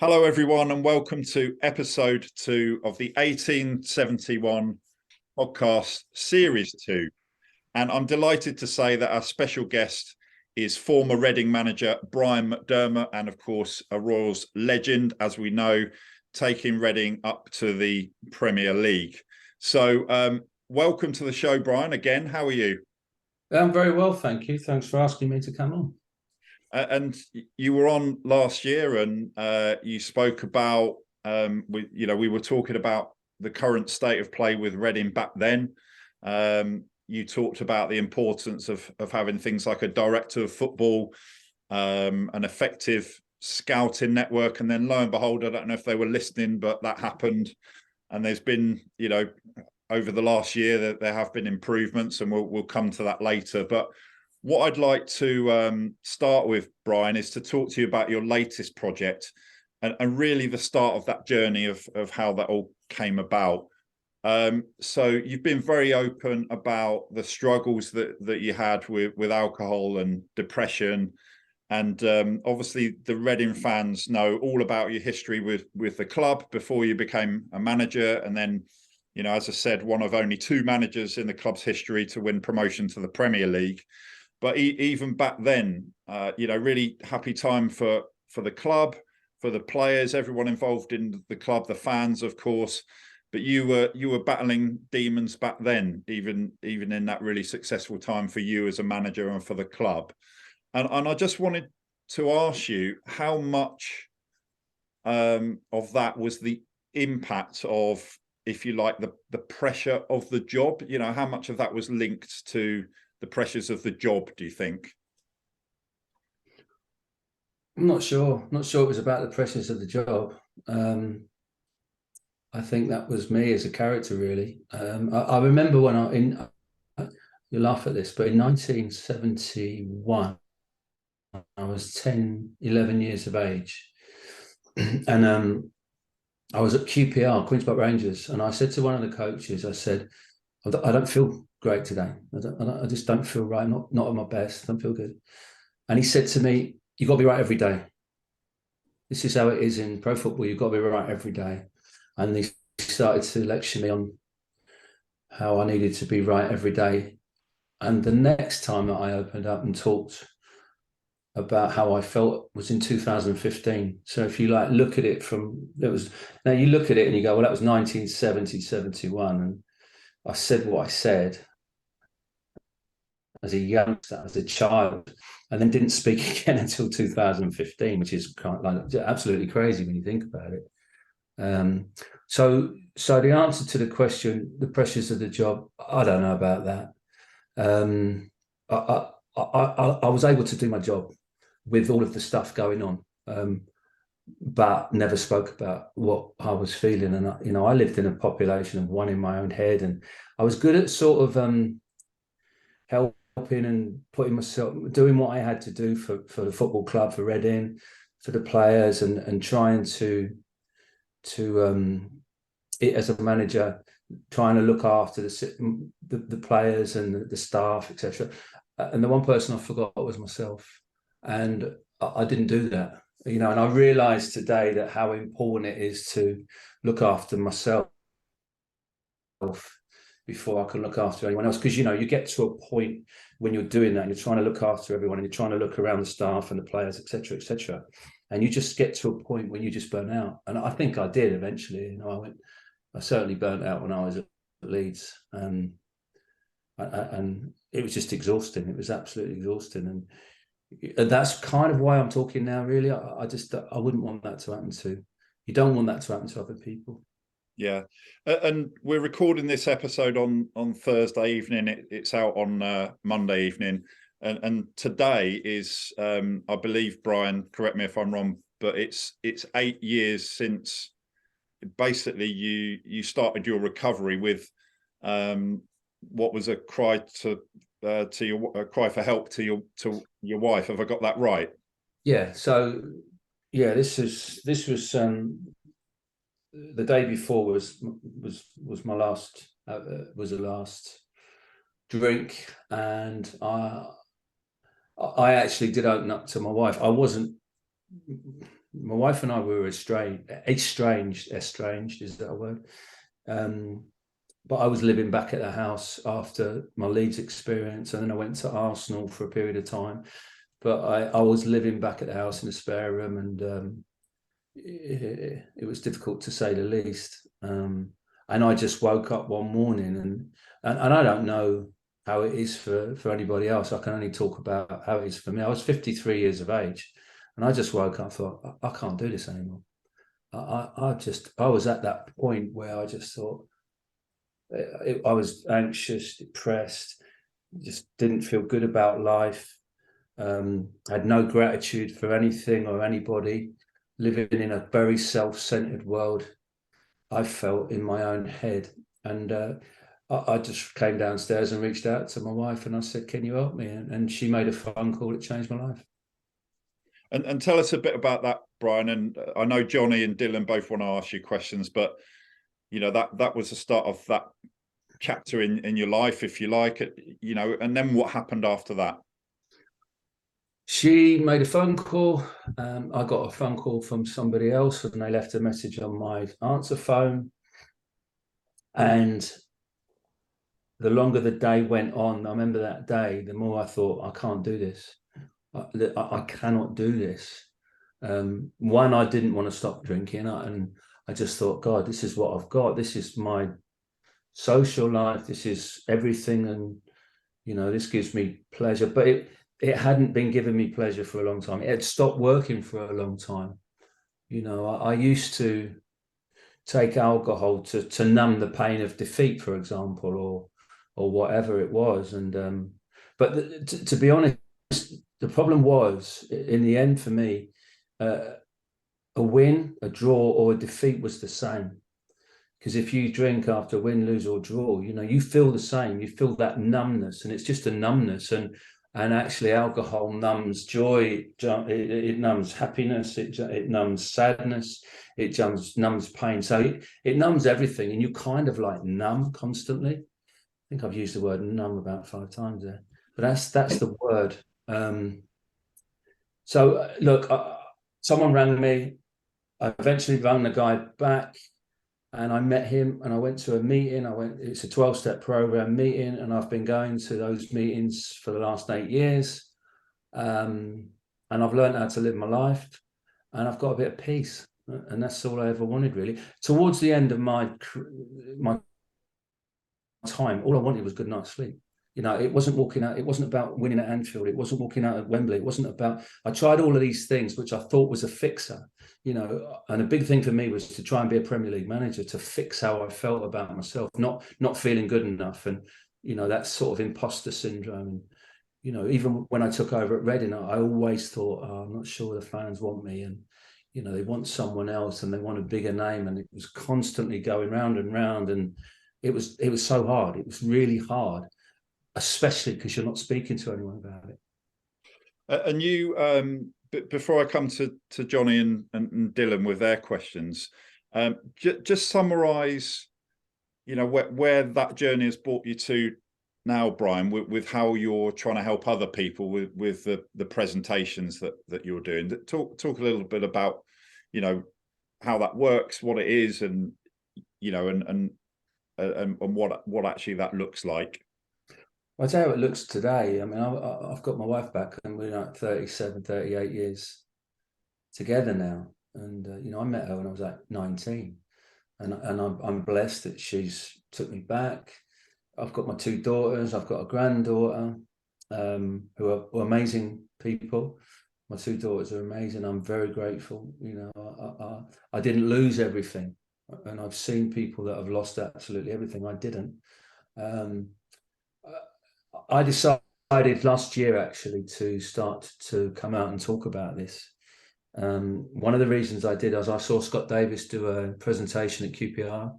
Hello, everyone, and welcome to episode 2 of the 1871 podcast, series 2. And I'm delighted to say that our special guest is former Reading manager Brian McDermott, and of course, a Royals legend, as we know, taking Reading up to the Premier League. So, welcome to the show, Brian. Again, how are you? I'm very well, thank you. Thanks for asking me to come on. And you were on last year, and you spoke about we were talking about the current state of play with Reading back then. You talked about the importance of having things like a director of football, an effective scouting network, and then lo and behold, I don't know if they were listening, but that happened. And there's been, over the last year that there have been improvements, and we'll come to that later. But what I'd like to start with, Brian, is to talk to you about your latest project and really the start of that journey of how that all came about. So you've been very open about the struggles that you had with alcohol and depression. And obviously the Reading fans know all about your history with the club before you became a manager. And then, as I said, one of only 2 managers in the club's history to win promotion to the Premier League. But even back then, really happy time for the club, for the players, everyone involved in the club, the fans, of course. But you were battling demons back then, even in that really successful time for you as a manager and for the club. And I just wanted to ask you how much of that was the impact of, if you like, the pressure of the job. How much of that was linked to the pressures of the job, do you think? I'm not sure. Not sure it was about the pressures of the job. I think that was me as a character, really. I remember when you laugh at this, but in 1971, I was 10, 11 years of age. And I was at QPR, Queen's Park Rangers, and I said to one of the coaches, I said, I don't feel great today. I just don't feel right. Not at my best. I don't feel good. And he said to me, "You've got to be right every day. This is how it is in pro football. You've got to be right every day." And he started to lecture me on how I needed to be right every day. And the next time that I opened up and talked about how I felt was in 2015. So if you look at it now you look at it and you go, well, that was 1970, 71. And I said what I said as a youngster, as a child, and then didn't speak again until 2015, which is kind of absolutely crazy when you think about it. So the answer to the question, the pressures of the job, I don't know about that. I was able to do my job with all of the stuff going on, but never spoke about what I was feeling. And I lived in a population of one in my own head, and I was good at sort of helping and putting myself, doing what I had to do for the football club, for Reading, for the players, and trying to as a manager, trying to look after the players and the staff, etc. And the one person I forgot was myself, and I didn't do that. And I realized today that how important it is to look after myself before I can look after anyone else. Because, you get to a point when you're doing that and you're trying to look after everyone and you're trying to look around the staff and the players, etc., etc. And you just get to a point when you just burn out. And I think I did eventually. I certainly burnt out when I was at Leeds. And it was just exhausting. It was absolutely exhausting. And that's kind of why I'm talking now, really. I wouldn't want that to happen you don't want that to happen to other people. Yeah, and we're recording this episode on Thursday evening. It's out on Monday evening, and today is, I believe, Brian, correct me if I'm wrong, but it's 8 years since basically you started your recovery with what was a cry a cry for help to your wife. Have I got that right? Yeah. So yeah, this was the day before was my last was the last drink, and I actually did open up to my wife. I wasn't My wife and I were estranged, is that a word? But I was living back at the house after my Leeds experience, and then I went to Arsenal for a period of time. But I was living back at the house in a spare room, and it was difficult to say the least. And I just woke up one morning, and I don't know how it is for anybody else. I can only talk about how it is for me. I was 53 years of age, and I just woke up and thought, I can't do this anymore. I was at that point where I just thought, I was anxious, depressed, just didn't feel good about life. Had no gratitude for anything or anybody, living in a very self-centered world, I felt, in my own head. And I just came downstairs and reached out to my wife and I said, can you help me? And she made a phone call that changed my life. And tell us a bit about that, Brian. And I know Johnny and Dylan both want to ask you questions, but that was the start of that chapter in your life, if you like, and then what happened after that? She made a phone call. I got a phone call from somebody else, and they left a message on my answer phone. And the longer the day went on, I remember that day, the more I thought, I can't do this. I cannot do this. One, I didn't want to stop drinking, and I just thought, God, this is what I've got. This is my social life. This is everything, and this gives me pleasure. But it hadn't been giving me pleasure for a long time. It had stopped working for a long time. I used to take alcohol to numb the pain of defeat, for example, or whatever it was. And but to be honest, the problem was, in the end, for me, a win, a draw, or a defeat was the same. Because if you drink after win, lose, or draw, you feel the same. You feel that numbness, and it's just a numbness. And actually, alcohol numbs joy. It numbs happiness. It numbs sadness. It numbs pain. So it numbs everything, and you kind of like numb constantly. I think I've used the word numb about 5 times there, but that's the word. So look, someone rang me. I eventually rang the guy back. And I met him and I went to a meeting. It's a 12-step program meeting, and I've been going to those meetings for the last 8 years. And I've learned how to live my life, and I've got a bit of peace. And that's all I ever wanted, really. Towards the end of my time, all I wanted was good night's sleep. It wasn't walking out. It wasn't about winning at Anfield. It wasn't walking out at Wembley. It wasn't about. I tried all of these things, which I thought was a fixer. And a big thing for me was to try and be a Premier League manager, to fix how I felt about myself, not feeling good enough, and that sort of imposter syndrome. And even when I took over at Reading, I always thought, oh, I'm not sure the fans want me, and they want someone else, and they want a bigger name, and it was constantly going round and round, and it was so hard. It was really hard, especially because you're not speaking to anyone about it. And you, before I come to Johnny and Dylan with their questions, just summarise, where that journey has brought you to now, Brian, with how you're trying to help other people with the presentations that you're doing. Talk a little bit about, how that works, what it is, and what actually that looks like. I'll tell you how it looks today. I mean, I've got my wife back, and we're like 37, 38 years together now. And, I met her when I was like 19. And I'm blessed that she's took me back. I've got my 2 daughters. I've got a granddaughter, who are amazing people. My 2 daughters are amazing. I'm very grateful. I didn't lose everything. And I've seen people that have lost absolutely everything. I didn't. I decided last year, actually, to start to come out and talk about this. One of the reasons I did is I saw Scott Davis do a presentation at QPR,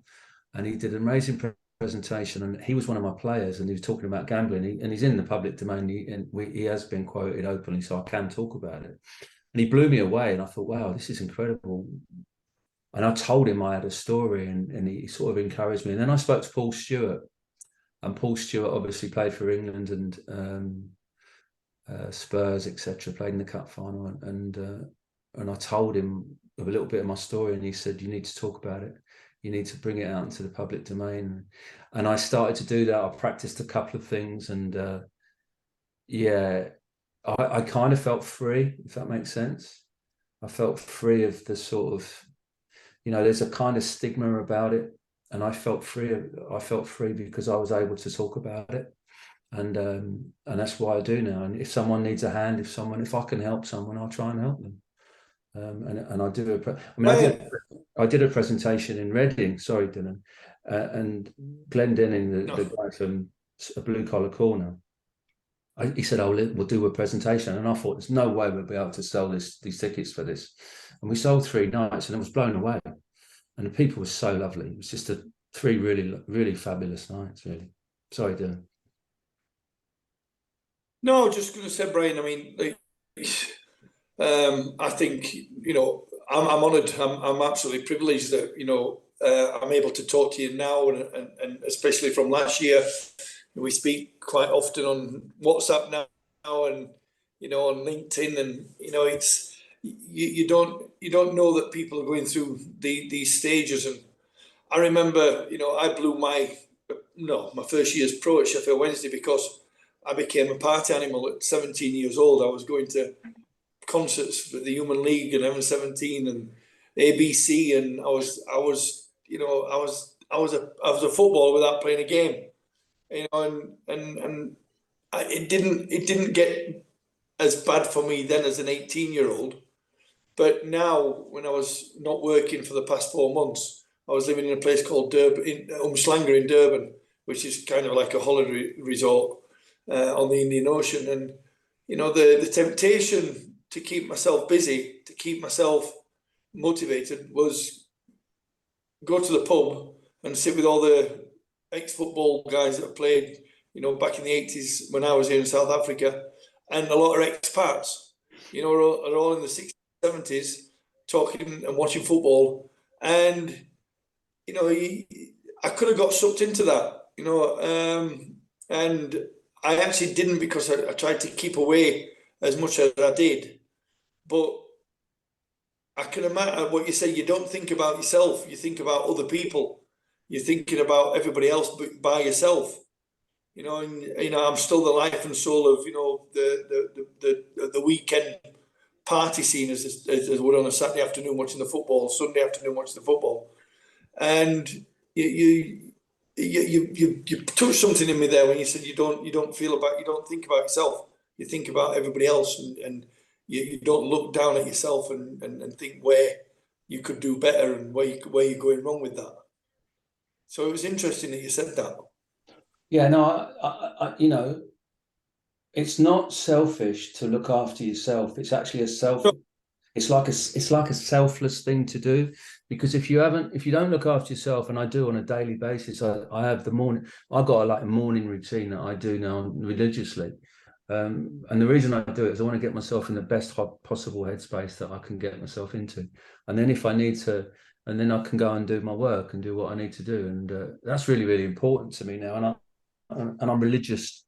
and he did an amazing presentation, and he was one of my players, and he was talking about gambling, and he's in the public domain, he has been quoted openly, so I can talk about it. And he blew me away, and I thought, wow, this is incredible. And I told him I had a story, and he sort of encouraged me. And then I spoke to Paul Stewart. And Paul Stewart obviously played for England and Spurs, etc. Played in the cup final, and and I told him a little bit of my story, and he said, "You need to talk about it. You need to bring it out into the public domain." And I started to do that. I practiced a couple of things, and yeah, I kind of felt free, if that makes sense. I felt free of the sort of, there's a kind of stigma about it, and I felt free. I felt free because I was able to talk about it, and that's why I do now. And if someone needs a hand, if I can help someone, I'll try and help them. And I do. I did a presentation in Reading. Sorry, Dylan, and Glenn Denning, the guy from A Blue Collar Corner. He said, "Oh, we'll do a presentation," and I thought, "There's no way we'll be able to sell these tickets for this." And we sold 3 nights, and I was blown away. And the people were so lovely. It was just 3 really, really fabulous nights. Really. Sorry, Dylan. No, just going to say, Brian. I mean, I think I'm honoured. I'm absolutely privileged that I'm able to talk to you now, and especially from last year. We speak quite often on WhatsApp now, and on LinkedIn, and it's you don't know that people are going through these stages. And I remember, I blew my first year's pro at Sheffield Wednesday because I became a party animal at 17 years old. I was going to concerts with the Human League and M17 and ABC, and I was a footballer without playing a game. And it didn't get as bad for me then as an 18-year-old, but now when I was not working for the past 4 months, I was living in a place called Durban, in Umslanga in Durban, which is kind of like a holiday resort on the Indian Ocean, and the temptation to keep myself busy, to keep myself motivated, was go to the pub and sit with all the ex-football guys that played, back in the 80s when I was here in South Africa, and a lot of expats, are all in the 60s, 70s, talking and watching football. And, I could have got sucked into that, and I actually didn't, because I tried to keep away as much as I did. But I can imagine what you say. You don't think about yourself. You think about other people. You're thinking about everybody else but by yourself, and I'm still the life and soul of the weekend party scene, as we're on a Saturday afternoon watching the football, Sunday afternoon watching the football, and you touched something in me there when you said you don't think about yourself. You think about everybody else, and you don't look down at yourself and think where you could do better and where you're going wrong with that. So it was interesting that you said that. Yeah, no, I it's not selfish to look after yourself. It's actually it's like a selfless thing to do, because if you don't look after yourself, and I do on a daily basis, I have I've got a morning routine that I do now religiously. And the reason I do it is I want to get myself in the best possible headspace that I can get myself into. And then if I need to, and then I can go and do my work and do what I need to do. And that's really, really important to me now. And I'm religious.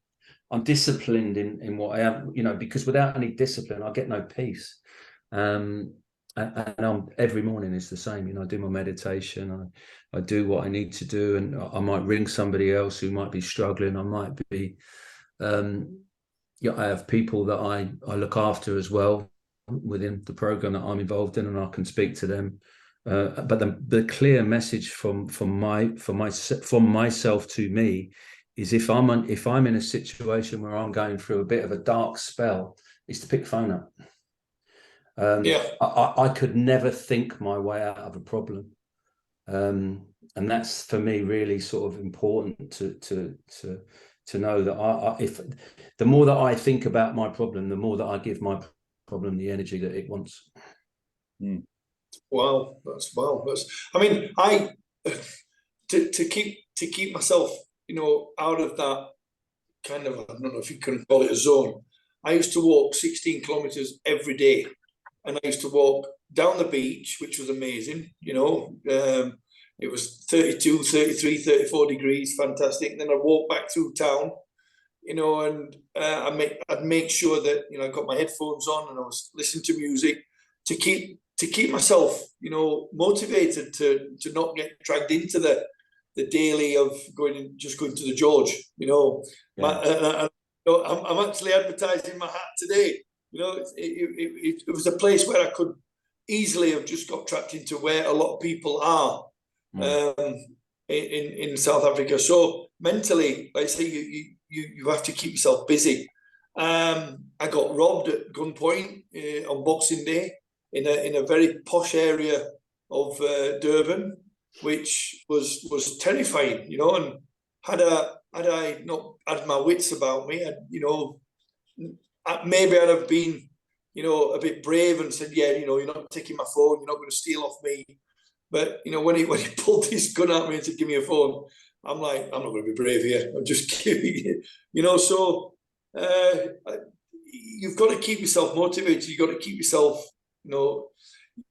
I'm disciplined in what I am, because without any discipline, I get no peace. And every morning is the same. I do my meditation. I do what I need to do. And I might ring somebody else who might be struggling. I might be, I have people that I look after as well within the program that I'm involved in, and I can speak to them. But the clear message from myself to me is if I'm in a situation where I'm going through a bit of a dark spell, is to pick the phone up. I could never think my way out of a problem, and that's for me really sort of important to know that if the more that I think about my problem, the more that I give my problem the energy that it wants. Wow, that's I mean, to keep myself, out of that kind of, I don't know if you can call it a zone. I used to walk 16 kilometers every day, and I used to walk down the beach, which was amazing. It was 32, 33, 34 degrees, fantastic. And then I'd walk back through town, and I'd make sure that I got my headphones on and I was listening to music, to keep myself, you know, motivated to not get dragged into the daily of going to the George, you know. Yeah. I'm actually advertising my hat today. You know, it was a place where I could easily have just got trapped into where a lot of people are in South Africa. So mentally, like I say, you have to keep yourself busy. I got robbed at gunpoint on Boxing Day in a very posh area of Durban, which was terrifying, you know. And had I not had my wits about me, you know, maybe I'd have been, you know, a bit brave and said, yeah, you know, you're not taking my phone, you're not going to steal off me. But you know, when he pulled his gun at me and said, give me a phone, I'm like, I'm not going to be brave here. I'm just giving it, you know. So you've got to keep yourself motivated. You've got to keep yourself, you know,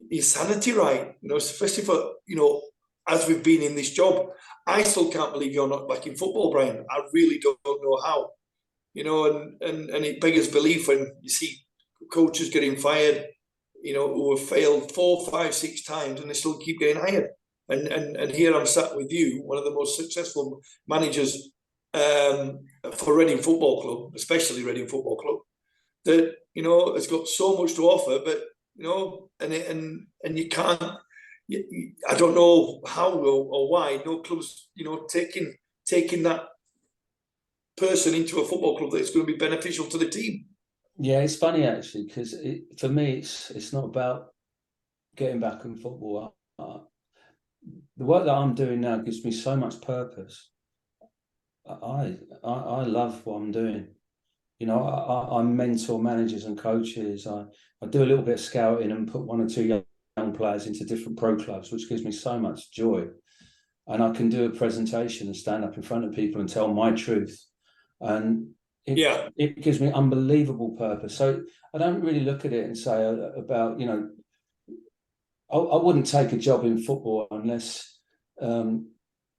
your sanity right, you know, especially for, you know, as we've been in this job. I still can't believe you're not back in football, Brian. I really don't know how, you know, and it beggars belief when you see coaches getting fired, you know, who have failed 4, 5, 6 times and they still keep getting hired. And here I'm sat with you, one of the most successful managers for Reading Football Club, especially Reading Football Club, that, you know, has got so much to offer, but, you know, and you can't, I don't know how or why no clubs, you know, taking that person into a football club that's going to be beneficial to the team. Yeah, it's funny actually, because for me it's not about getting back in football. The work that I'm doing now gives me so much purpose. I love what I'm doing. You know, I mentor managers and coaches. I do a little bit of scouting and put 1 or 2 young players into different pro clubs, which gives me so much joy. And I can do a presentation and stand up in front of people and tell my truth. And it gives me unbelievable purpose. So I don't really look at it and say about, you know, I wouldn't take a job in football unless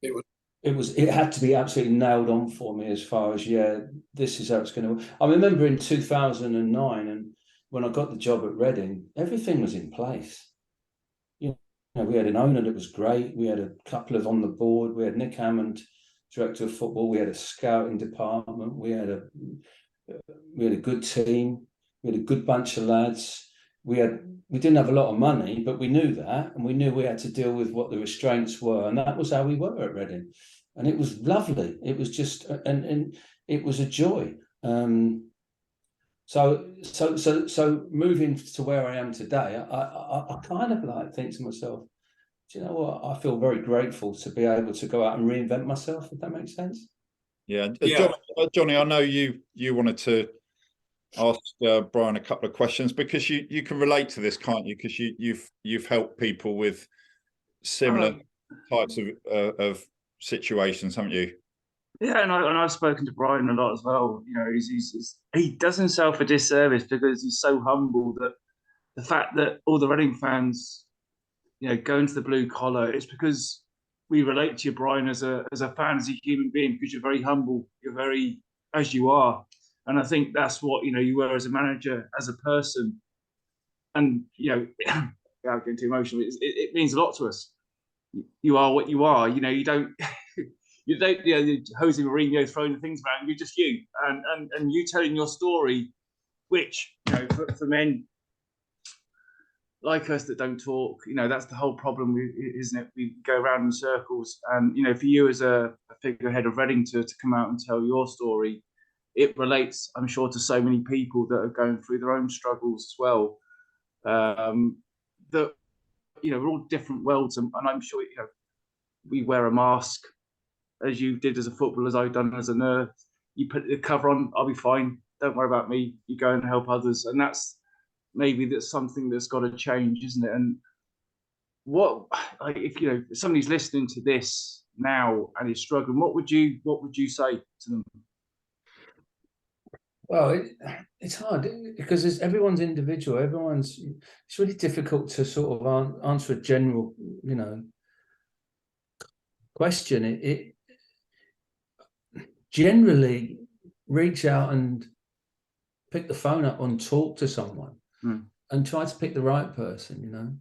it had to be absolutely nailed on for me as far as, yeah, this is how it's going to work. I remember in 2009, and when I got the job at Reading, everything was in place. You know, we had an owner that was great. We had a couple of on the board. We had Nick Hammond, director of football. We had a scouting department. We had a good team. We had a good bunch of lads. We didn't have a lot of money, but we knew that, and we knew we had to deal with what the restraints were, and that was how we were at Reading. And it was lovely. It was just, and it was a joy. So moving to where I am today, I kind of like think to myself, do you know what? I feel very grateful to be able to go out and reinvent myself, if that makes sense. Yeah. Johnny, I know you wanted to ask Brian a couple of questions, because you can relate to this, can't you? Because you've helped people with similar types of situations, haven't you? Yeah, and I've spoken to Brian a lot as well. You know, he does himself a disservice because he's so humble that the fact that all the Reading fans, you know, go into the blue collar, it's because we relate to you, Brian, as a fan, as a human being, because you're very humble, you're very as you are. And I think that's what, you know, you were as a manager, as a person. And, you know, without getting too emotional, it means a lot to us. You are what you are. You know, you don't, you know, Jose Mourinho throwing things around. You're just you. And you telling your story, which, you know, for men like us that don't talk, you know, that's the whole problem, isn't it? We go around in circles. And, you know, for you as a figurehead of Reading to come out and tell your story, it relates, I'm sure, to so many people that are going through their own struggles as well. That, you know, we're all different worlds, and I'm sure, you know, we wear a mask as you did as a footballer, as I've done as a nurse. You put the cover on, I'll be fine. Don't worry about me. You go and help others, and that's something that's got to change, isn't it? And what, like, if you know, if somebody's listening to this now and is struggling, what would you say to them? Well, it's hard because everyone's individual. It's really difficult to sort of answer a general, you know, question. It generally reach out and pick the phone up and talk to someone. and try to pick the right person.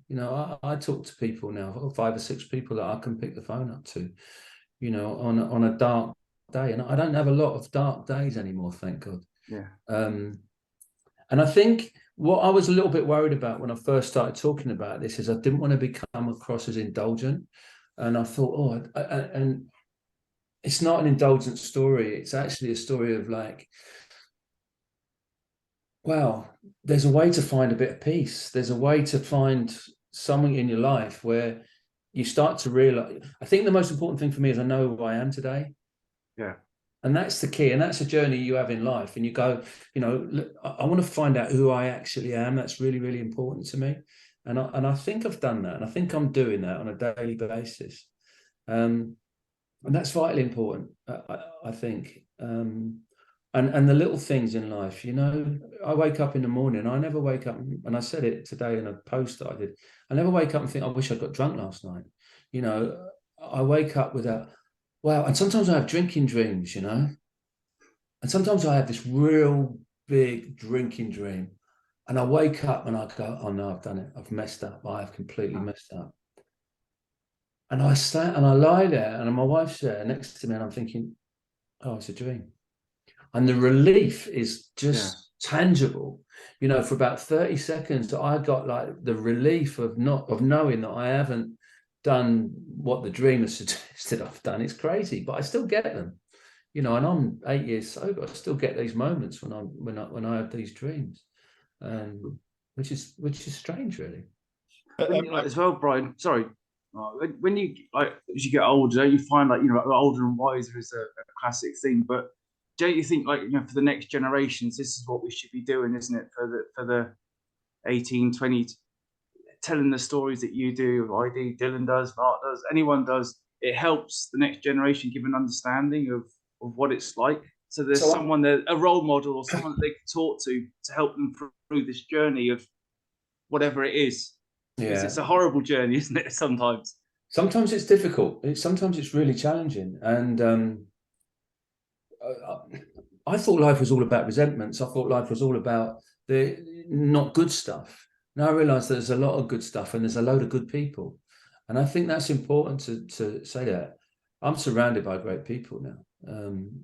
I talk to people now, 5 or 6 people that I can pick the phone up to, on a dark day, and I don't have a lot of dark days anymore, thank God. Yeah. And I think what I was a little bit worried about when I first started talking about this is I didn't want to become across as indulgent, and I thought, and it's not an indulgent story. It's actually a story of like, well, there's a way to find a bit of peace. There's a way to find something in your life where you start to realize. I think the most important thing for me is I know who I am today. Yeah. And that's the key. And that's a journey you have in life. And you go, look, I want to find out who I actually am. That's really, really important to me. And I think I've done that. And I think I'm doing that on a daily basis. And that's vitally important, I think. And the little things in life, I wake up in the morning. I never wake up, and I said it today in a post that I did. I never wake up and think, I wish I got drunk last night. I wake up without, wow. And sometimes I have drinking dreams, and sometimes I have this real big drinking dream, and I wake up and I go, oh no, I've done it. I've messed up. I have completely messed up. And I sat and I lie there, and my wife's there next to me, and I'm thinking, oh, it's a dream. And the relief is just tangible. For about 30 seconds, I got like the relief of knowing that I haven't done what the dream has suggested I've done. It's crazy, but I still get them. And I'm 8 years sober. I still get these moments when I have these dreams, which is strange, really. As well, Brian. Sorry, when you as you get older, you find older and wiser is a classic thing, but don't you think for the next generations, this is what we should be doing, isn't it? For the 18, 20, telling the stories that you do, I do, Dylan does, Mark does, anyone does. It helps the next generation give an understanding of what it's like. So there's someone there, a role model or someone that they can talk to help them through this journey of whatever it is. Yeah. Because it's a horrible journey, isn't it? Sometimes it's difficult. Sometimes it's really challenging. And I thought life was all about resentments. I thought life was all about the not good stuff. Now I realise there's a lot of good stuff and there's a load of good people. And I think that's important to say that. I'm surrounded by great people now. And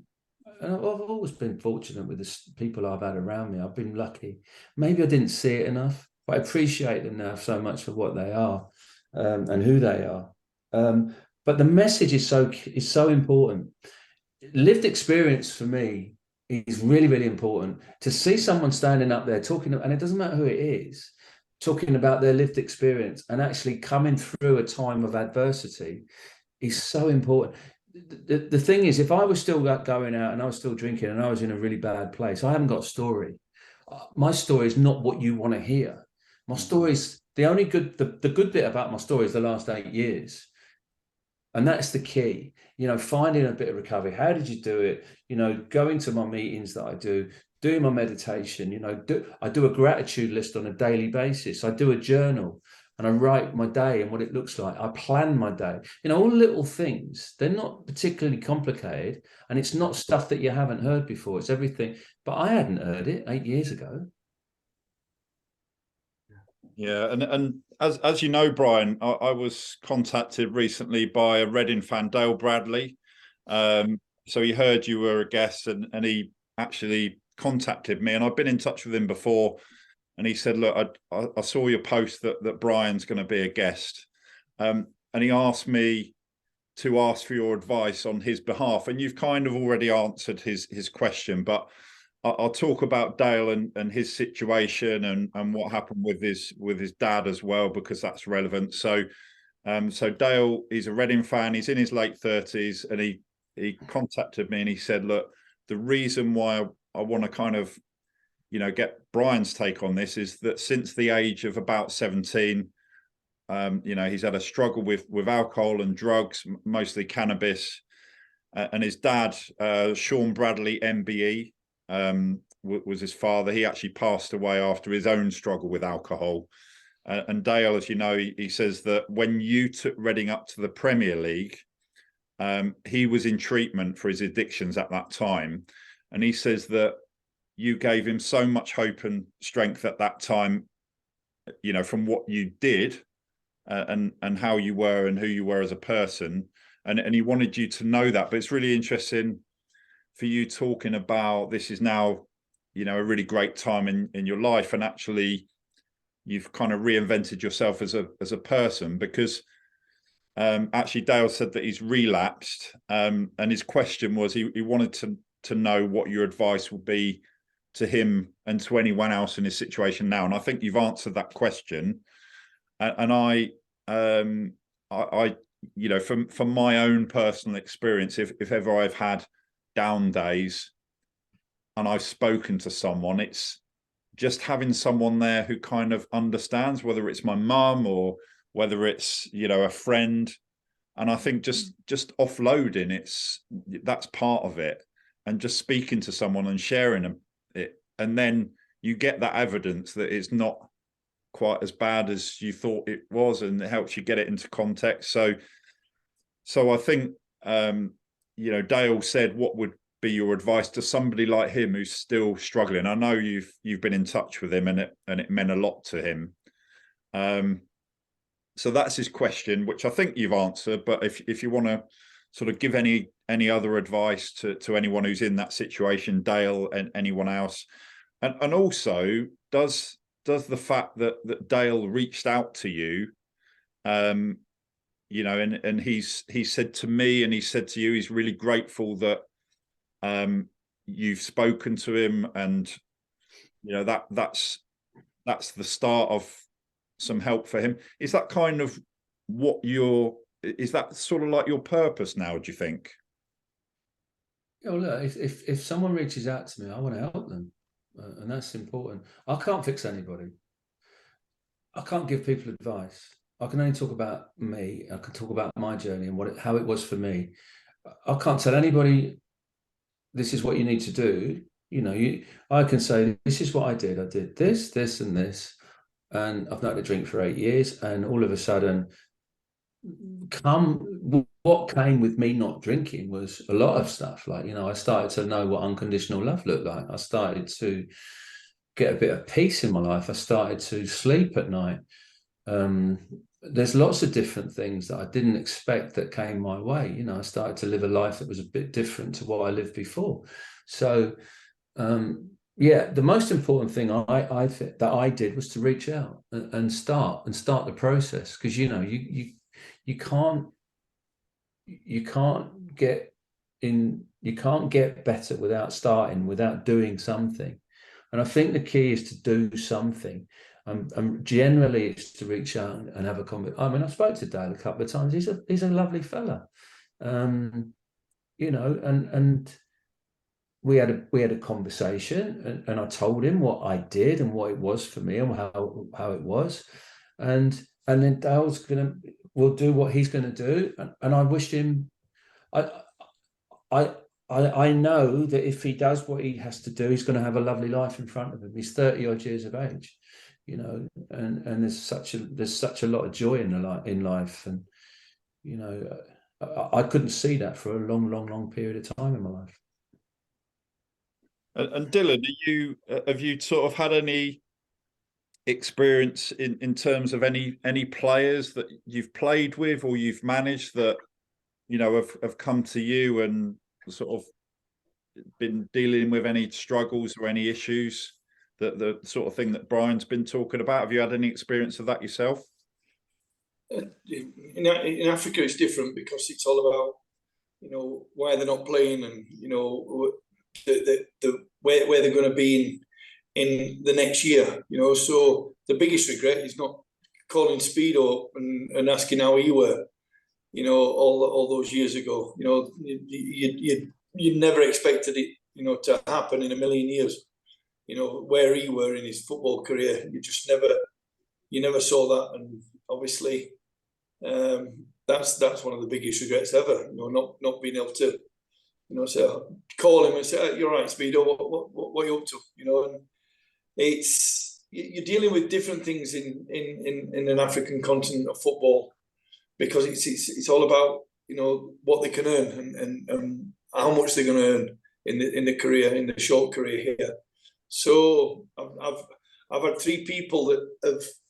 I've always been fortunate with the people I've had around me. I've been lucky. Maybe I didn't see it enough, but I appreciate them now so much for what they are and who they are. But the message is so important. Lived experience for me is really, really important. To see someone standing up there talking, and it doesn't matter who it is, talking about their lived experience and actually coming through a time of adversity is so important. The thing is, if I was still going out and I was still drinking and I was in a really bad place, I haven't got a story. My story is not what you want to hear. My story is the good bit about my story is the last 8 years. And that's the key, finding a bit of recovery. How did you do it? Going to my meetings that I do, doing my meditation, I do a gratitude list on a daily basis. I do a journal and I write my day and what it looks like. I plan my day, all little things. They're not particularly complicated and it's not stuff that you haven't heard before. It's everything. But I hadn't heard it 8 years ago. Yeah, and as you know, Brian, I was contacted recently by a Reading fan, Dale Bradley. So he heard you were a guest, and he actually contacted me, and I've been in touch with him before. And he said, "Look, I saw your post that Brian's going to be a guest," and he asked me to ask for your advice on his behalf. And you've kind of already answered his question, but I'll talk about Dale and his situation and what happened with his dad as well, because that's relevant. So Dale, he's a Reading fan. He's in his late 30s, and he contacted me and he said, "Look, the reason why I want to kind of, get Brian's take on this is that since the age of about 17, he's had a struggle with alcohol and drugs, mostly cannabis, and his dad, Sean Bradley, MBE." Was his father. He actually passed away after his own struggle with alcohol. And Dale, as you know, he says that when you took Reading up to the Premier League, he was in treatment for his addictions at that time. And he says that you gave him so much hope and strength at that time. you know, from what you did and how you were and who you were as a person, and he wanted you to know that. But it's really interesting for you talking about this is now, you know, a really great time in your life, and actually you've kind of reinvented yourself as a person, because actually Dale said that he's relapsed, and his question was he wanted to know what your advice would be to him and to anyone else in his situation now. And I think you've answered that question. And I you know, from my own personal experience, if ever I've had down days and I've spoken to someone, it's just having someone there who kind of understands, whether it's my mum or whether it's, you know, a friend. And I think just offloading, that's part of it, and just speaking to someone and sharing it, and then you get that evidence that it's not quite as bad as you thought it was, and it helps you get it into context. So I think, you know, Dale said, what would be your advice to somebody like him who's still struggling? I know you've been in touch with him, and it meant a lot to him. So that's his question, which I think you've answered. But if you want to sort of give any other advice to anyone who's in that situation, Dale and anyone else, and also does the fact that Dale reached out to you, you know, and he said to me, and he said to you, he's really grateful that you've spoken to him, and you know that's the start of some help for him. Is that kind of is that sort of like your purpose now, do you think? Yeah, well, look, if someone reaches out to me, I want to help them, and that's important. I can't fix anybody. I can't give people advice. I can only talk about me. I can talk about my journey and how it was for me. I can't tell anybody this is what you need to do. You know, I can say this is what I did. I did this, this, and this, and I've not had a drink for 8 years. And all of a sudden, what came with me not drinking was a lot of stuff. Like, you know, I started to know what unconditional love looked like. I started to get a bit of peace in my life. I started to sleep at night. There's lots of different things that I didn't expect that came my way. You know, I started to live a life that was a bit different to what I lived before. So, yeah, the most important thing I think that I did was to reach out and start the process, because you know you can't get better without starting, without doing something. And I think the key is to do something. Generally, it's to reach out and have a conversation. I mean, I spoke to Dale a couple of times. He's a lovely fella, you know, and we had a conversation, and I told him what I did and what it was for me and how it was, and then Dale's will do what he's going to do, and I wished him. I know that if he does what he has to do, he's going to have a lovely life in front of him. He's 30 odd years of age, you know, and there's such a lot of joy in life, and you know, I couldn't see that for a long period of time in my life. And Dylan, have you sort of had any experience in terms of any players that you've played with or you've managed that, you know, have come to you and sort of been dealing with any struggles or any issues, that the sort of thing that Brian's been talking about? Have you had any experience of that yourself? In Africa, it's different because it's all about, you know, why they're not playing, and you know where they're going to be in the next year. You know, so the biggest regret is not calling Speedo and asking how he were, you know, all those years ago. You know, you never expected it, you know, to happen in a million years. You know, where he were in his football career, you never saw that, and obviously, that's one of the biggest regrets ever. You know, not being able to, you know, say, call him and say, "You're right, Speedo. What are you up to?" You know, and you're dealing with different things in an African continent of football, because it's all about, you know, what they can earn and how much they're going to earn in the career, in the short career here. So I've had 3 people that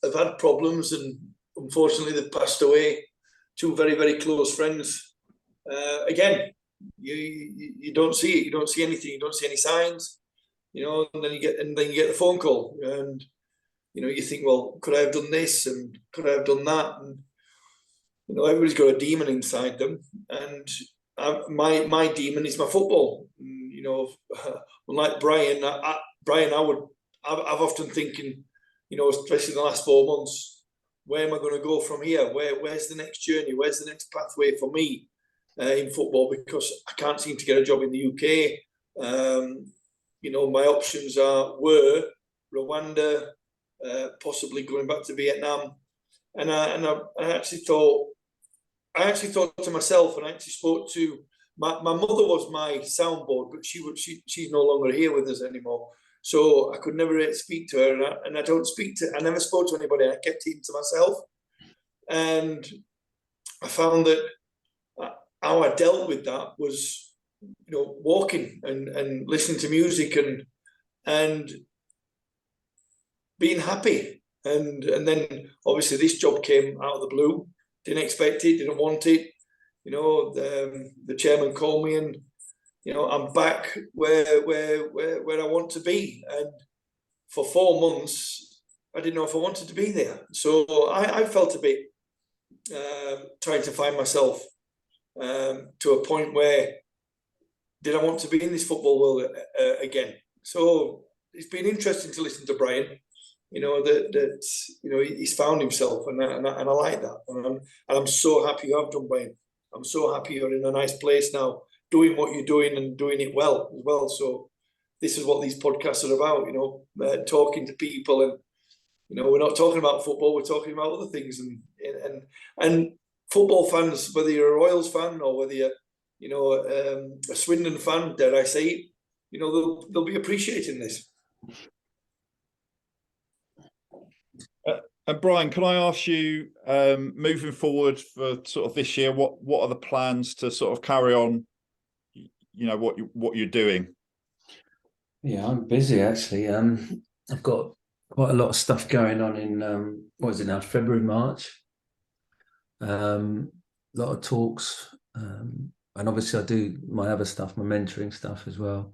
have had problems, and unfortunately they've passed away. 2 very, very close friends. Again, you don't see it. You don't see anything. You don't see any signs. And then you get the phone call, and you think, well, could I have done this, and could I have done that? And everybody's got a demon inside them, and my demon is my football. Unlike Brian, I've often thinking, especially in the last 4 months, where am I going to go from here? Where's the next journey? Where's the next pathway for me in football? Because I can't seem to get a job in the UK. My options were Rwanda, possibly going back to Vietnam, and I actually thought to myself, and I actually spoke to my mother was my soundboard, but she's no longer here with us anymore. So I could never speak to her, and I never spoke to anybody. I kept it to myself, and I found that how I dealt with that was, walking and listening to music and being happy, and then obviously this job came out of the blue. Didn't expect it, didn't want it. The chairman called me, and I'm back where I want to be. And for 4 months, I didn't know if I wanted to be there. So I felt a bit trying to find myself to a point where, did I want to be in this football world again? So it's been interesting to listen to Brian. He's found himself, and I like that. And I'm so happy you have done, Brian. I'm so happy you're in a nice place now, doing what you're doing and doing it well as well. So this is what these podcasts are about, talking to people, and we're not talking about football, we're talking about other things, and football fans, whether you're a Royals fan or whether you're a Swindon fan, dare I say it, they'll be appreciating this. And Brian, can I ask you, moving forward for sort of this year, what are the plans to sort of carry on, what you're doing? Yeah, I'm busy actually. I've got quite a lot of stuff going on in what is it now, February, March. A lot of talks, and obviously I do my other stuff, my mentoring stuff as well.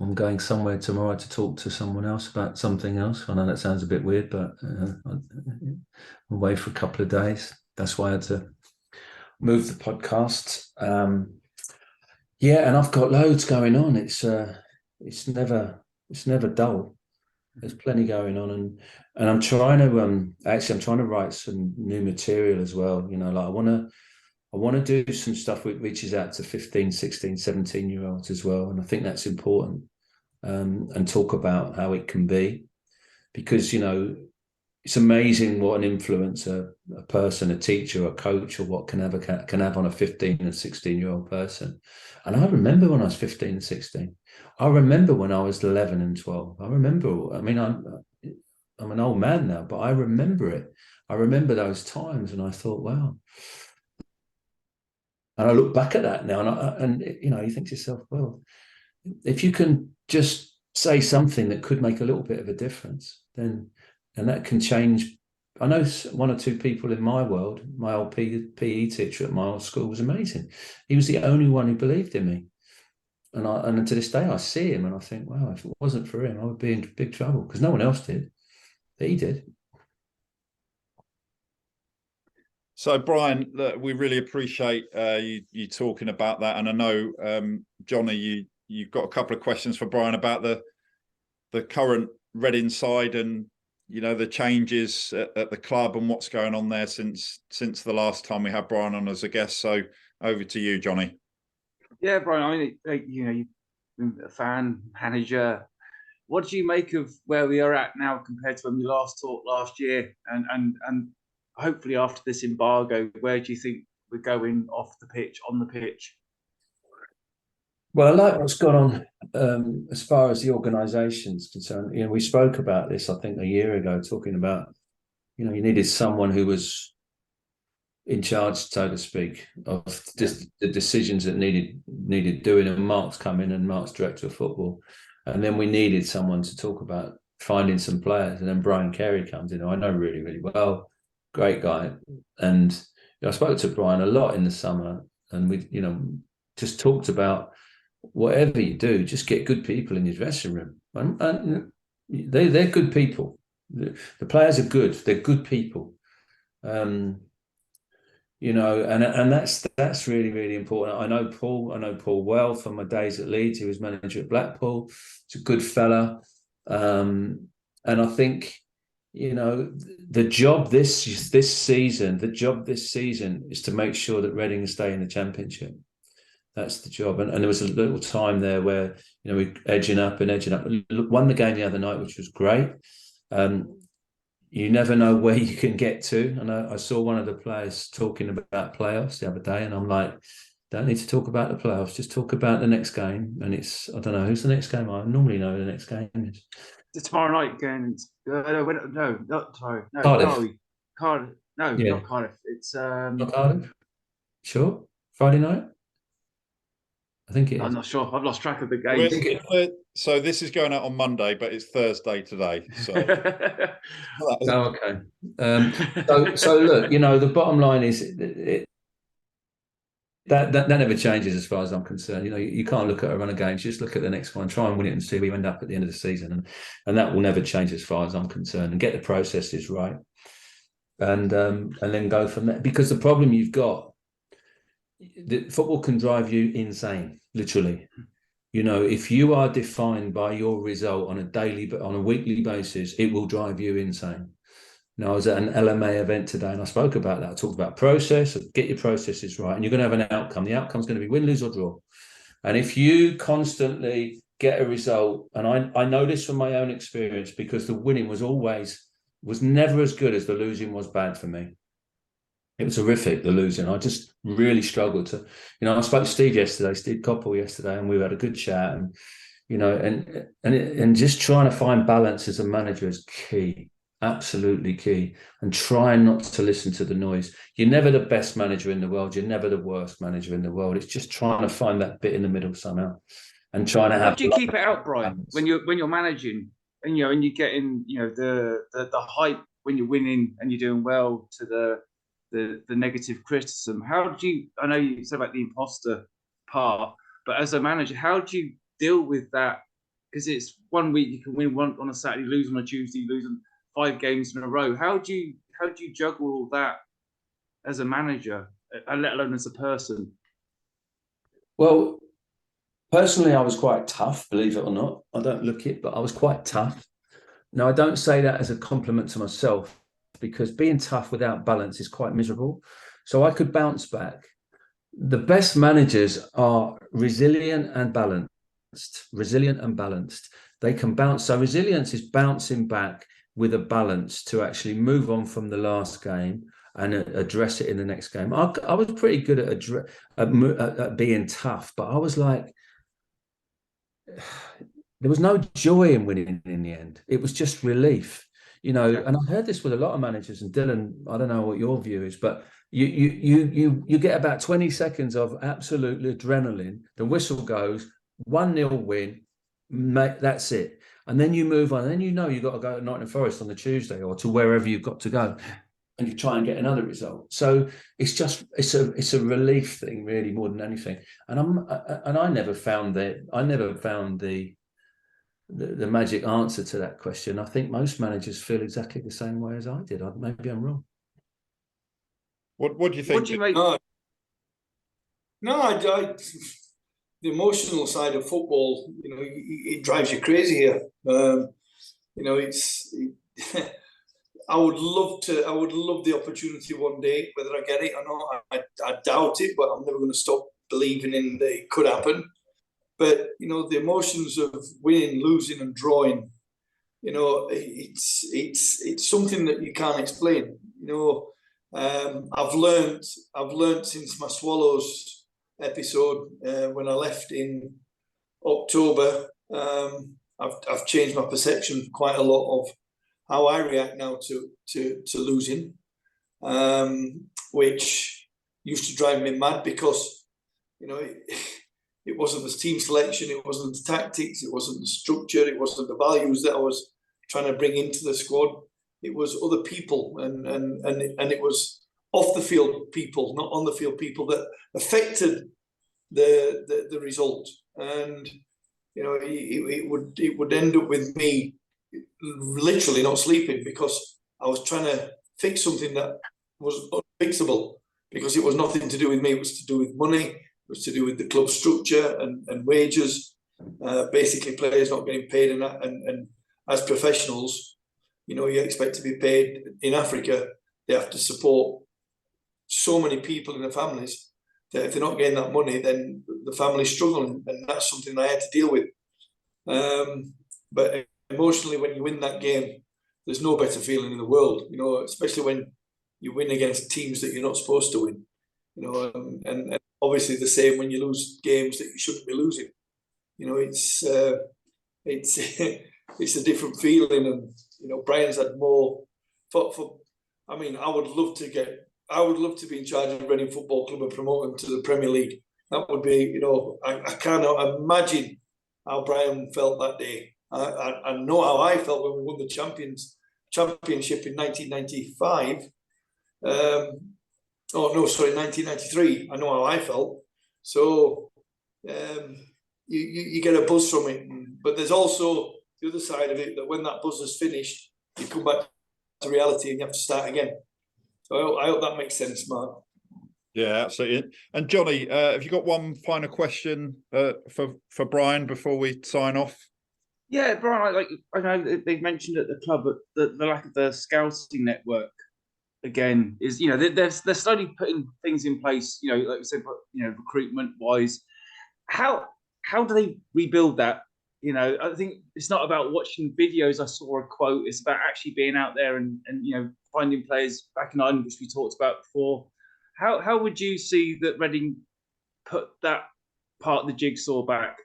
I'm going somewhere tomorrow to talk to someone else about something else. I know that sounds a bit weird, but I'm away for a couple of days. That's why I had to move the podcast. And I've got loads going on. It's never dull. There's plenty going on, and I'm trying to write some new material as well. I want to do some stuff which reaches out to 15, 16, 17-year-olds as well. And I think that's important, and talk about how it can be, because, it's amazing what an influence a person, a teacher, a coach, or what can have on a 15 and 16-year-old person. And I remember when I was 15 and 16. I remember when I was 11 and 12. I'm an old man now, but I remember it. I remember those times, and I thought, wow. And I look back at that now, and you think to yourself, well, if you can just say something that could make a little bit of a difference, and that can change. I know 1 or 2 people in my world. My old PE teacher at my old school was amazing. He was the only one who believed in me. And to this day, I see him and I think, wow, if it wasn't for him, I would be in big trouble, because no one else did. But he did. So, Brian, look, we really appreciate you talking about that. And I know, Johnny, you've got a couple of questions for Brian about the current Reading side and, the changes at the club and what's going on there since the last time we had Brian on as a guest. So over to you, Johnny. Yeah, Brian, I mean, you've been a fan, manager. What do you make of where we are at now compared to when we last talked last year? And hopefully after this embargo, where do you think we're going off the pitch, on the pitch? Well, I like what's gone on as far as the organisation's concerned. We spoke about this, I think, a year ago, talking about, you needed someone who was in charge, so to speak, of the decisions that needed doing. And Mark's come in, and Mark's director of football. And then we needed someone to talk about finding some players. And then Brian Carey comes in, who I know really, really well, great guy. And I spoke to Brian a lot in the summer, and we, just talked about whatever you do, just get good people in your dressing room. And they're good people. The players are good. They're good people. And that's really, really important. I know Paul well from my days at Leeds. He was manager at Blackpool. He's a good fella. And I think, the job this season is to make sure that Reading stay in the Championship. That's the job. And there was a little time there where, we edging up. Won the game the other night, which was great. You never know where you can get to. And I saw one of the players talking about playoffs the other day, and I'm like, don't need to talk about the playoffs, just talk about the next game. And I don't know, who's the next game? I normally know who the next game is. The tomorrow night game. No, not tomorrow. No, Cardiff. Cardiff. No, Yeah. not Cardiff. It's Not Cardiff? Sure? Friday night? I think it is. I'm not sure. I've lost track of the game. So this is going out on Monday, but it's Thursday today. So Oh, okay. So look, the bottom line is that never changes as far as I'm concerned. You can't look at a run of games, just look at the next one, try and win it and see where you end up at the end of the season. And that will never change as far as I'm concerned. And get the processes right. And then go from there. Because the problem you've got, the football can drive you insane, literally. If you are defined by your result on a weekly basis, it will drive you insane. I was at an LMA event today, and I spoke about that. I talked about process. Get your processes right, and you're going to have an outcome. The outcome is going to be win, lose, or draw. And if you constantly get a result, and I know this from my own experience, because the winning was never as good as the losing was bad for me. It was horrific, the losing. I just really struggled to, I spoke to Steve Coppell yesterday, and we had a good chat, and, and just trying to find balance as a manager is key, absolutely key, and trying not to listen to the noise. You're never the best manager in the world. You're never the worst manager in the world. It's just trying to find that bit in the middle somehow, and trying to have. How do you keep it out, Brian, when you're managing, and and you're getting the hype when you're winning and you're doing well to the negative criticism? How do you? I know you said about the imposter part, but as a manager, how do you deal with that? Because it's 1 week you can win one on a Saturday, lose on a Tuesday, lose on 5 games in a row. How do you juggle all that as a manager, let alone as a person? Well, personally, I was quite tough, believe it or not. I don't look it, but I was quite tough. Now, I don't say that as a compliment to myself, because being tough without balance is quite miserable. So I could bounce back. The best managers are resilient and balanced. They can bounce. So resilience is bouncing back with a balance to actually move on from the last game and address it in the next game. I was pretty good at being tough, but I was like, there was no joy in winning in the end. It was just relief. And I heard this with a lot of managers, and Dylan, I don't know what your view is, but you get about 20 seconds of absolute adrenaline. The whistle goes, 1-0 win, mate, that's it. And then you move on, and then you've got to go to Nottingham Forest on the Tuesday, or to wherever you've got to go, and you try and get another result. So it's a relief thing, really, more than anything. And I never found the magic answer to that question. I think most managers feel exactly the same way as I did. Maybe I'm wrong. What do you think? What do you make? No, the emotional side of football, it drives you crazy here. I would love the opportunity one day. Whether I get it or not, I doubt it, but I'm never going to stop believing in that it could happen. But the emotions of winning, losing, and drawing, it's something that you can't explain. I've learned since my Swallows episode when I left in October. I've changed my perception quite a lot of how I react now to losing, which used to drive me mad, because it wasn't the team selection, it wasn't the tactics, it wasn't the structure, it wasn't the values that I was trying to bring into the squad. It was other people, and it was off the field people, not on the field people, that affected the result. And you know, it would end up with me literally not sleeping because I was trying to fix something that was unfixable, because it was nothing to do with me. It was to do with money. It was to do with the club structure and wages. Basically, players not getting paid, and as professionals, you know, you expect to be paid. In Africa, they have to support so many people in the families that if they're not getting that money, then the family's struggling, and that's something I had to deal with. But emotionally, when you win that game, there's no better feeling in the world, you know, especially when you win against teams that you're not supposed to win, you know, and obviously the same when you lose games that you shouldn't be losing. You know, it's it's a different feeling, and you know, Brian's had more. I mean, I would love to be in charge of Reading Football Club and promote them to the Premier League. That would be, you know, I cannot imagine how Brian felt that day. I know how I felt when we won the championship in 1995. 1993. I know how I felt. So you get a buzz from it, but there's also the other side of it, that when that buzz is finished, you come back to reality and you have to start again. So I hope that makes sense, Mark. Yeah, absolutely. And Johnny, have you got one final question for Brian before we sign off? Yeah, Brian, I know they mentioned at the club the lack of the scouting network again is, you know, they're slowly putting things in place, you know, like you said, you know, recruitment wise. How do they rebuild that? You know, I think it's not about watching videos. I saw a quote. It's about actually being out there and you know, finding players back in Ireland, which we talked about before. How would you see that Reading put that part of the jigsaw back?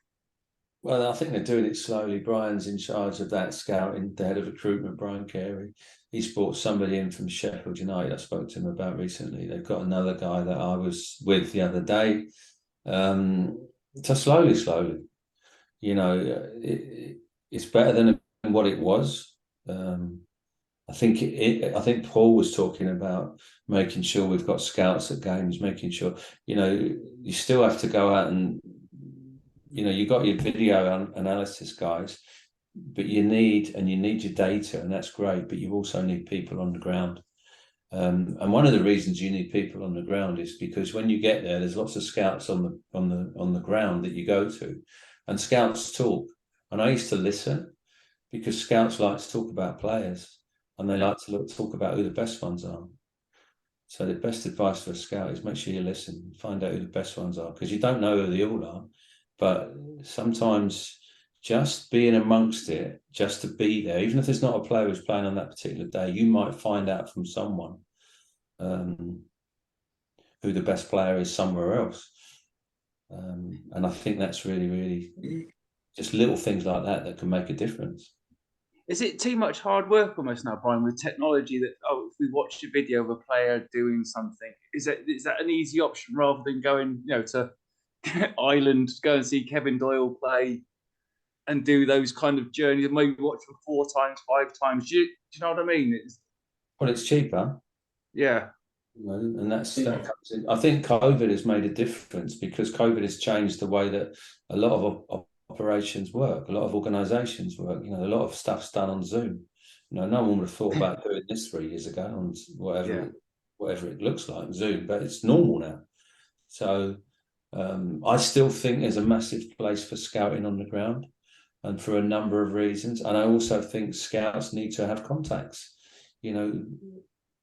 Well, I think they're doing it slowly. Brian's in charge of that scouting, the head of recruitment, Brian Carey. He's brought somebody in from Sheffield United I spoke to him about recently. They've got another guy that I was with the other day. So slowly, you know, it's better than what it was. I think Paul was talking about making sure we've got scouts at games, making sure, you know, you still have to go out and, you know, you got your video analysis guys, but you need your data, and that's great, but you also need people on the ground. And one of the reasons you need people on the ground is because when you get there, there's lots of scouts on the ground that you go to, and scouts talk. And I used to listen because scouts like to talk about players, and they like to talk about who the best ones are. So the best advice for a scout is make sure you listen, find out who the best ones are, because you don't know who they all are. But sometimes just being amongst it, just to be there, even if there's not a player who's playing on that particular day, you might find out from someone who the best player is somewhere else. And I think that's really, really just little things like that can make a difference. Is it too much hard work almost now, Brian, with technology that, if we watch a video of a player doing something, is that an easy option rather than going, you know, to Ireland, go and see Kevin Doyle play and do those kind of journeys, maybe watch them 4 times, 5 times? Do you know what I mean? Well, it's cheaper. Yeah. You know, and that comes in. I think COVID has made a difference because COVID has changed the way that a lot of operations work, a lot of organisations work. You know, a lot of stuff's done on Zoom. You know, no one would have thought about doing this 3 years ago on whatever it looks like, Zoom, but it's normal now. So I still think there's a massive place for scouting on the ground, and for a number of reasons. And I also think scouts need to have contacts. You know,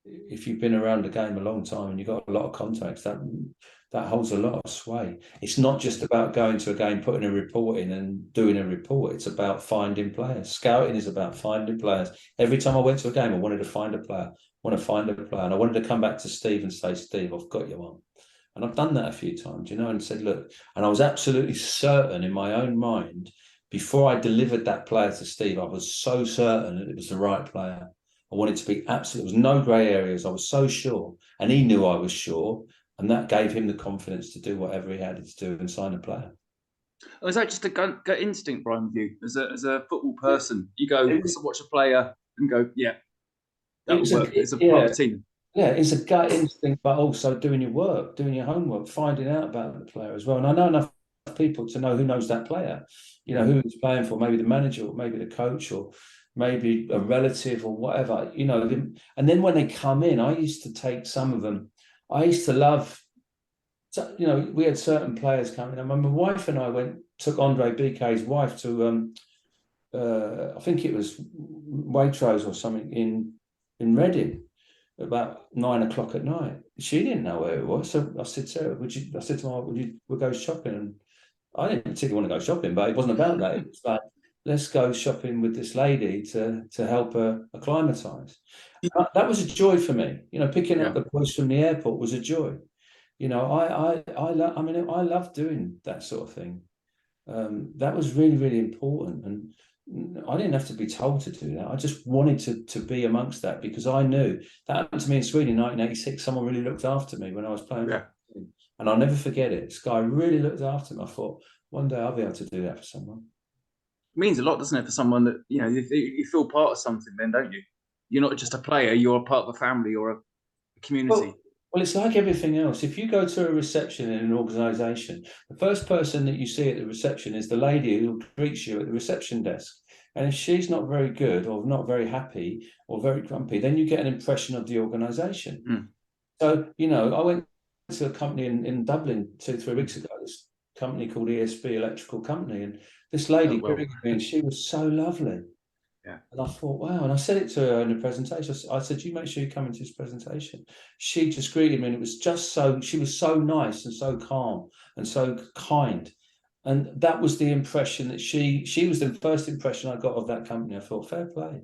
if you've been around the game a long time and you've got a lot of contacts, that holds a lot of sway. It's not just about going to a game, putting a report in and doing a report. It's about finding players. Scouting is about finding players. Every time I went to a game, I wanted to find a player. And I wanted to come back to Steve and say, Steve, I've got you one. And I've done that a few times, you know, and said, look, and I was absolutely certain in my own mind, before I delivered that player to Steve, I was so certain that it was the right player. I wanted to be absolute. There was no grey areas. I was so sure. And he knew I was sure. And that gave him the confidence to do whatever he had to do and sign a player. Or is that just a gut instinct, Brian, with you as a football person? You go watch a player and go, yeah, that will work. It's a part of the team. Yeah, it's a gut instinct, but also doing your work, doing your homework, finding out about the player as well. And I know enough people to know who knows that player, you know, who he's playing for, maybe the manager or maybe the coach or maybe a relative or whatever, you know. And then when they come in, I used to take some of them. I used to love, you know, we had certain players coming. I remember my wife and I took Andre BK's wife to, I think it was Waitrose or something in Reading, about 9 o'clock at night. She didn't know where it was. So I said, Sarah, I said to her, we'll go shopping? And I didn't particularly want to go shopping, but it wasn't about that. It was like, let's go shopping with this lady to help her acclimatise. That was a joy for me. You know, picking up the boys from the airport was a joy. You know, I love doing that sort of thing. That was really, really important. And I didn't have to be told to do that. I just wanted to be amongst that, because I knew that happened to me in Sweden in 1986. Someone really looked after me when I was playing. Yeah. And I'll never forget it. This guy really looked after me. I thought, one day I'll be able to do that for someone. It means a lot, doesn't it, for someone that, you know, you feel part of something then, don't you? You're not just a player, you're a part of a family or a community. Well, it's like everything else. If you go to a reception in an organisation, the first person that you see at the reception is the lady who greets you at the reception desk. And if she's not very good or not very happy or very grumpy, then you get an impression of the organisation. Mm. So, you know, I went to a company in Dublin 2-3 weeks ago, this company called ESB Electrical Company, and this lady greeted me, and she was so lovely. Yeah. And I thought, wow. And I said it to her in the presentation. I said, you make sure you come into this presentation. She just greeted me, and it was just so, she was so nice and so calm and so kind. And that was the impression that she was the first impression I got of that company. I thought, fair play.